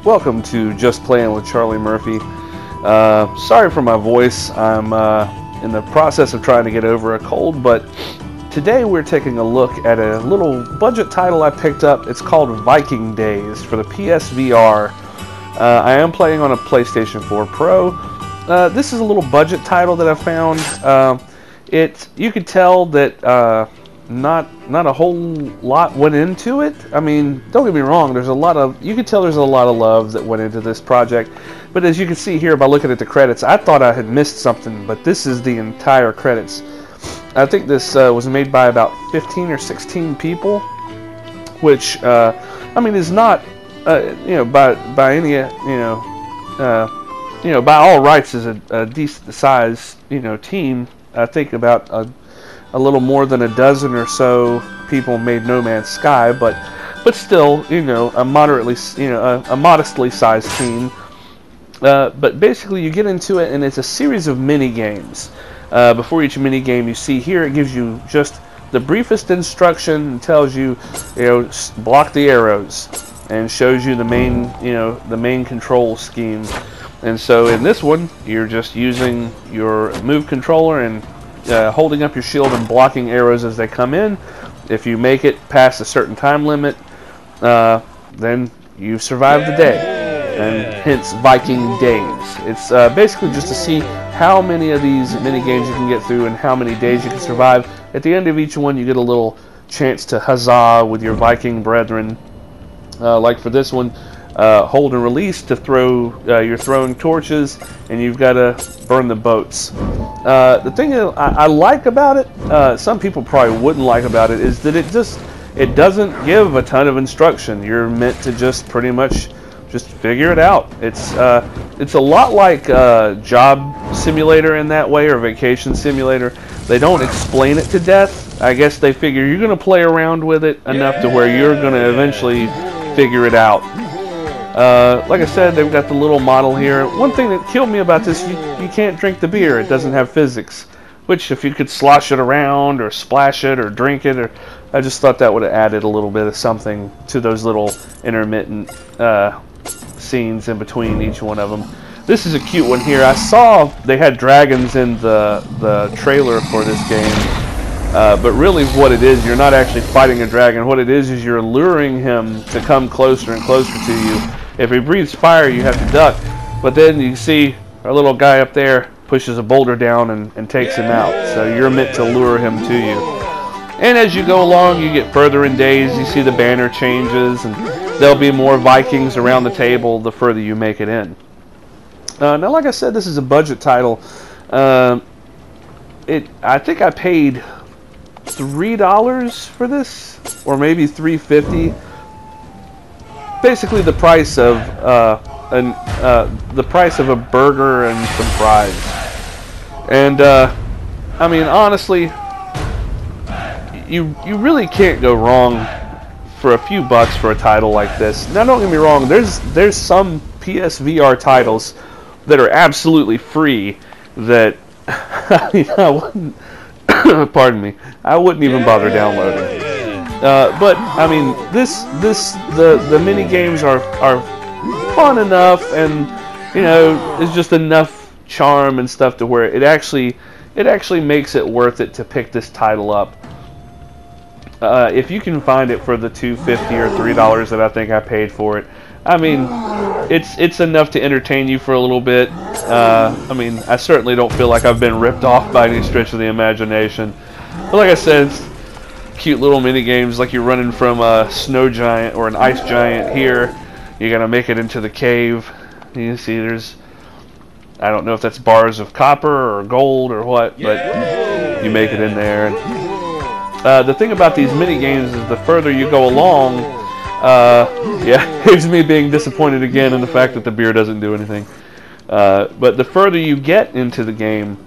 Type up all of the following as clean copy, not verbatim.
Welcome to Just Playing with ChollayMurphay. Sorry for my voice. I'm in the process of trying to get over a cold, but today we're taking a look at a little budget title I picked up. It's called Viking Days for the PSVR. I am playing on a PlayStation 4 Pro. This is a little budget title that I found. You could tell that not a whole lot went into it. I mean, don't get me wrong, you can tell there's a lot of love that went into this project, but as you can see here by looking at the credits, I thought I had missed something, but this is the entire credits. I think this was made by about 15 or 16 people, which I mean is not by any by all rights is a decent sized team. I think about a little more than a dozen or so people made No Man's Sky, but still, a modestly sized team. But basically, you get into it, and it's a series of mini games. Before each mini game, you see here, it gives you just the briefest instruction and tells you, block the arrows, and shows you the main control scheme. And so in this one, you're just using your move controller and holding up your shield and blocking arrows as they come in. If you make it past a certain time limit, then you've survived the day, and hence Viking Days. It's basically just to see how many of these mini games you can get through and how many days you can survive. At the end of each one, you get a little chance to huzzah with your Viking brethren. Like for this one, hold and release to throw you're throwing torches, and you've got to burn the boats. The thing I like about it, some people probably wouldn't like about it, is that it doesn't give a ton of instruction. You're meant to just pretty much just figure it out. It's a lot like Job Simulator in that way, or Vacation Simulator. They don't explain it to death. I guess they figure you're going to play around with it enough to where you're going to eventually figure it out. Like I said, they've got the little model here. One thing that killed me about this, you can't drink the beer. It doesn't have physics. Which, if you could slosh it around or splash it or drink it, I just thought that would have added a little bit of something to those little intermittent scenes in between each one of them. This is a cute one here. I saw they had dragons in the trailer for this game. But really what it is, you're not actually fighting a dragon. What it is you're luring him to come closer and closer to you. If he breathes fire, you have to duck. But then you see our little guy up there pushes a boulder down and takes him out. So you're meant to lure him to you. And as you go along, you get further in days. You see the banner changes, and there'll be more Vikings around the table the further you make it in. Now, like I said, this is a budget title. I think I paid $3 for this, or maybe $3.50. Basically, the price of a burger and some fries. And I mean, honestly, you really can't go wrong for a few bucks for a title like this. Now, don't get me wrong. There's some PSVR titles that are absolutely free that I wouldn't. Pardon me. I wouldn't even bother downloading. But I mean, the mini games are fun enough, and there's just enough charm and stuff to where it actually makes it worth it to pick this title up. If you can find it for the $2.50 or $3 that I think I paid for it, I mean, it's enough to entertain you for a little bit. I mean, I certainly don't feel like I've been ripped off by any stretch of the imagination. But like I said, it's cute little mini games, like you're running from a snow giant or an ice giant here. You gotta make it into the cave. You see, I don't know if that's bars of copper or gold or what, but you make it in there. The thing about these mini games is the further you go along, yeah, here's me being disappointed again in the fact that the beer doesn't do anything. But the further you get into the game,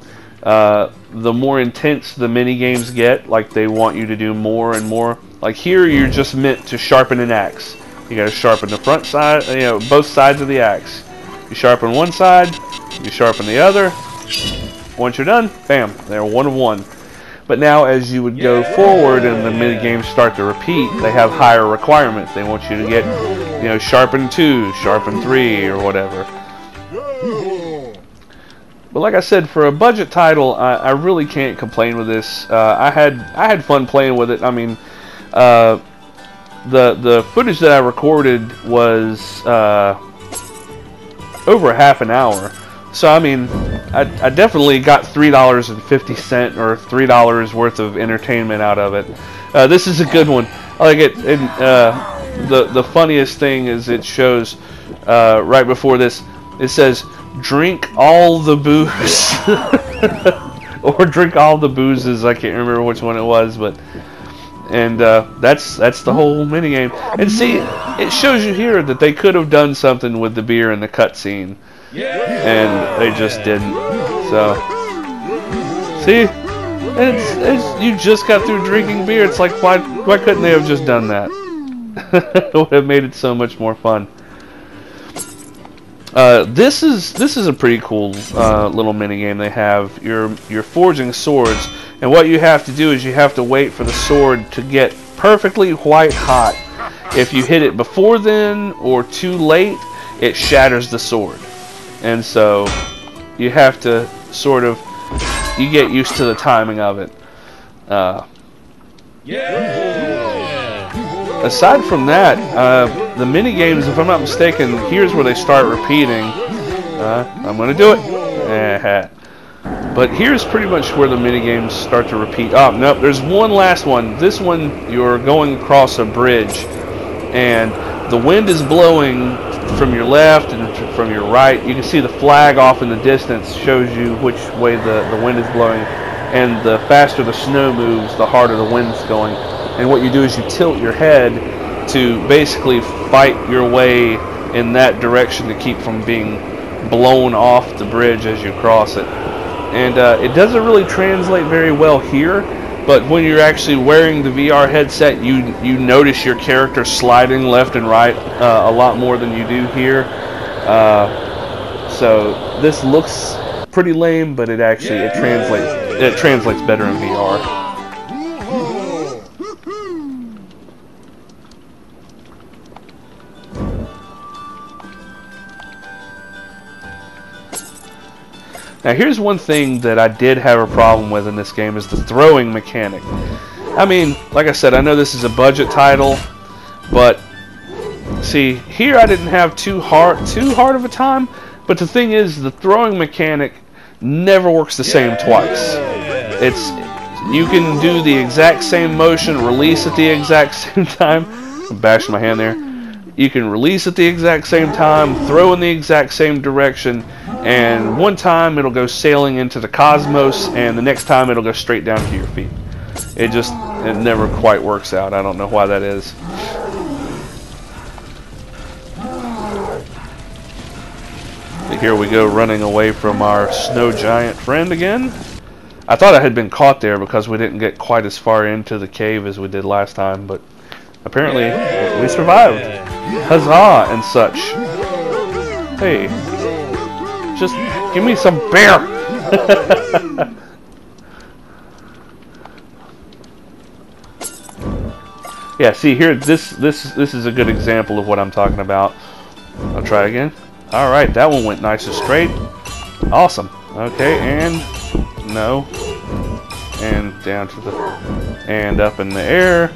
the more intense the mini games get. Like, they want you to do more and more. Like here, you're just meant to sharpen an axe. You got to sharpen the front side, both sides of the axe. You sharpen one side, you sharpen the other. Once you're done, bam, they're 1 of 1. But now, as you would go forward and the mini games start to repeat, they have higher requirements. They want you to get, you know, sharpen 2, sharpen 3, or whatever. But like I said, for a budget title, I really can't complain with this. I had fun playing with it. I mean, the footage that I recorded was over half an hour. So I mean, I definitely got $3.50 or $3 worth of entertainment out of it. This is a good one. I like it. And the funniest thing is it shows right before this. It says, "Drink all the booze," or "Drink all the boozes." I can't remember which one it was, but and that's the whole minigame. And see, it shows you here that they could have done something with the beer in the cutscene, and they just didn't. So see, it's you just got through drinking beer. It's like why couldn't they have just done that? It would have made it so much more fun. This is a pretty cool little mini game they have. You're forging swords, and what you have to do is you have to wait for the sword to get perfectly white hot. If you hit it before then or too late, it shatters the sword, and so you have to sort of get used to the timing of it. Aside from that, the mini games, if I'm not mistaken, here's where they start repeating. I'm going to do it. But here's pretty much where the mini games start to repeat. Oh, nope, there's one last one. This one, you're going across a bridge, and the wind is blowing from your left and from your right. You can see the flag off in the distance shows you which way the wind is blowing, and the faster the snow moves, the harder the wind's going. And what you do is you tilt your head to basically fight your way in that direction to keep from being blown off the bridge as you cross it. And it doesn't really translate very well here, but when you're actually wearing the VR headset, you notice your character sliding left and right a lot more than you do here. So this looks pretty lame, but it translates better in VR. Now here's one thing that I did have a problem with in this game is the throwing mechanic. I mean, like I said, I know this is a budget title, but see, here I didn't have too hard of a time, but the thing is, the throwing mechanic never works the same twice. You can do the exact same motion, release at the exact same time. I'm bashing my hand there. You can release at the exact same time, throw in the exact same direction, and one time it'll go sailing into the cosmos, and the next time it'll go straight down to your feet. It never quite works out. I don't know why that is. But here we go, running away from our snow giant friend again. I thought I had been caught there because we didn't get quite as far into the cave as we did last time, but apparently we survived. Huzzah and such. Hey, just give me some beer. Yeah, see here, this is a good example of what I'm talking about. I'll try again. All right, that one went nice and straight. Awesome. Okay, and no, and down to the, and up in the air,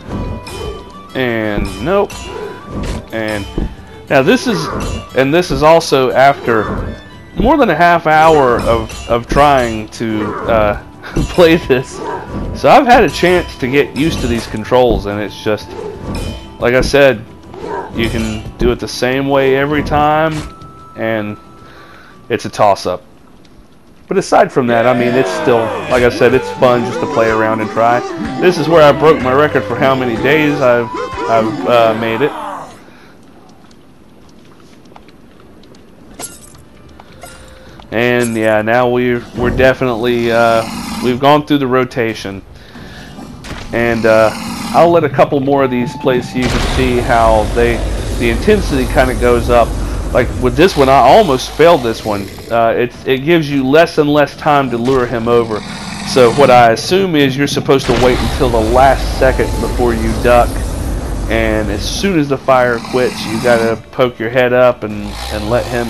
and nope. And now this is also after more than a half hour of trying to play this, so I've had a chance to get used to these controls, and it's just like I said, you can do it the same way every time, and it's a toss-up. But aside from that, I mean, it's still, like I said, it's fun just to play around and try. This is where I broke my record for how many days I've made it. And yeah, now we're definitely we've gone through the rotation, and I'll let a couple more of these play so you can see how the intensity kind of goes up. Like with this one, I almost failed this one. It gives you less and less time to lure him over. So what I assume is you're supposed to wait until the last second before you duck, and as soon as the fire quits, you gotta poke your head up and let him,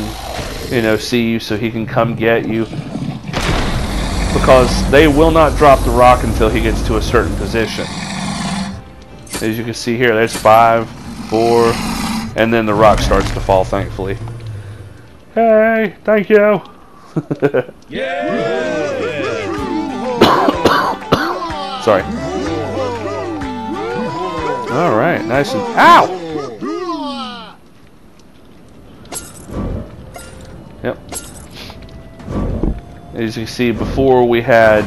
you know, see you so he can come get you, because they will not drop the rock until he gets to a certain position. As you can see here, there's 5, 4, and then the rock starts to fall, thankfully. Hey, thank you. Yeah. Sorry. Alright, nice and... Ow! Yep. As you see, before we had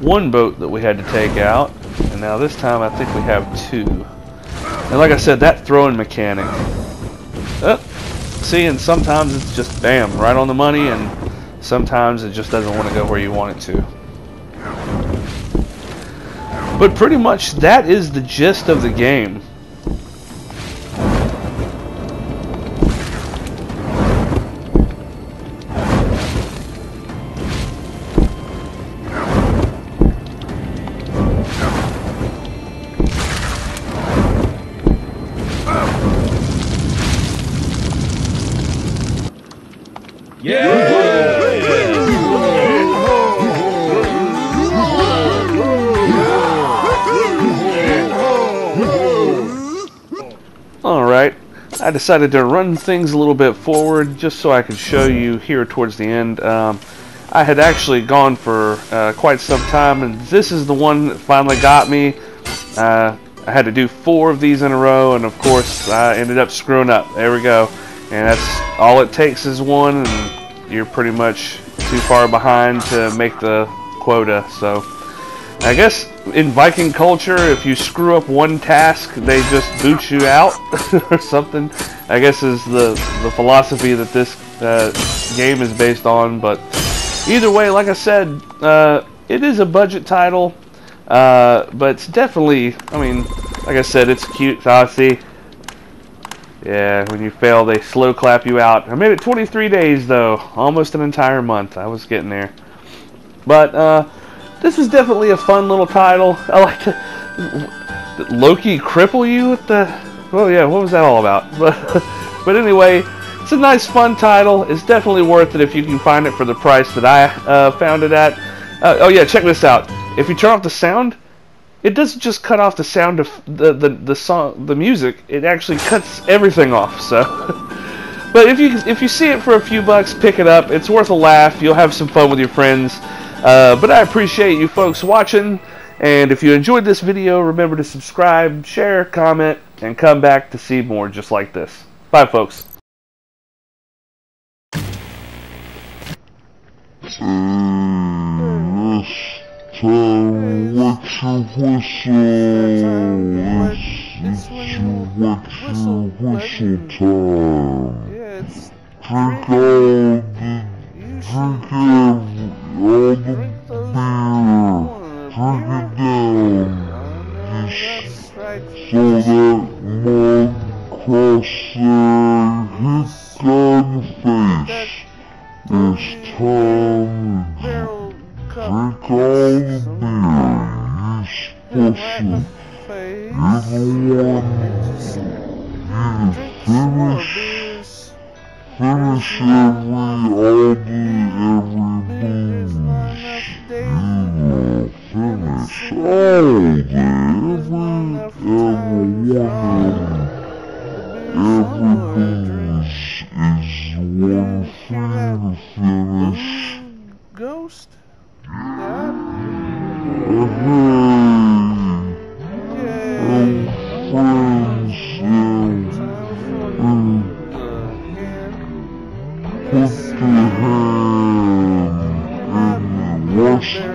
1 boat that we had to take out, and now this time I think we have 2. And like I said, that throwing mechanic. See, and sometimes it's just, bam, right on the money, and sometimes it just doesn't want to go where you want it to. But pretty much that is the gist of the game. Alright, I decided to run things a little bit forward just so I could show you here towards the end. I had actually gone for quite some time, and this is the one that finally got me. I had to do 4 of these in a row, and of course I ended up screwing up. There we go. And that's all it takes is 1, and you're pretty much too far behind to make the quota. So I guess in Viking culture, if you screw up 1 task, they just boot you out or something. I guess is the philosophy that this game is based on. But either way, like I said, it is a budget title, but it's definitely, I mean, like I said, it's cute. See? Yeah, when you fail, they slow clap you out. I made it 23 days, though. Almost an entire month. I was getting there. But, this is definitely a fun little title. I like to... Did Loki cripple you with the... Well, yeah, what was that all about? But anyway, it's a nice, fun title. It's definitely worth it if you can find it for the price that I found it at. Oh, yeah, check this out. If you turn off the sound, it doesn't just cut off the sound of the song, the music. It actually cuts everything off. So, but if you see it for a few bucks, pick it up. It's worth a laugh. You'll have some fun with your friends. But I appreciate you folks watching. And if you enjoyed this video, remember to subscribe, share, comment, and come back to see more just like this. Bye, folks. Whistle time. Drink all the beer. Drink it down. Just so that mug cross there. Hit gun face. It's time to drink all the beer. You're supposed to... You're the one... Finish every booze. Finish all the every booze is one thing to finish. Ghost? Friends, put your hand in the wash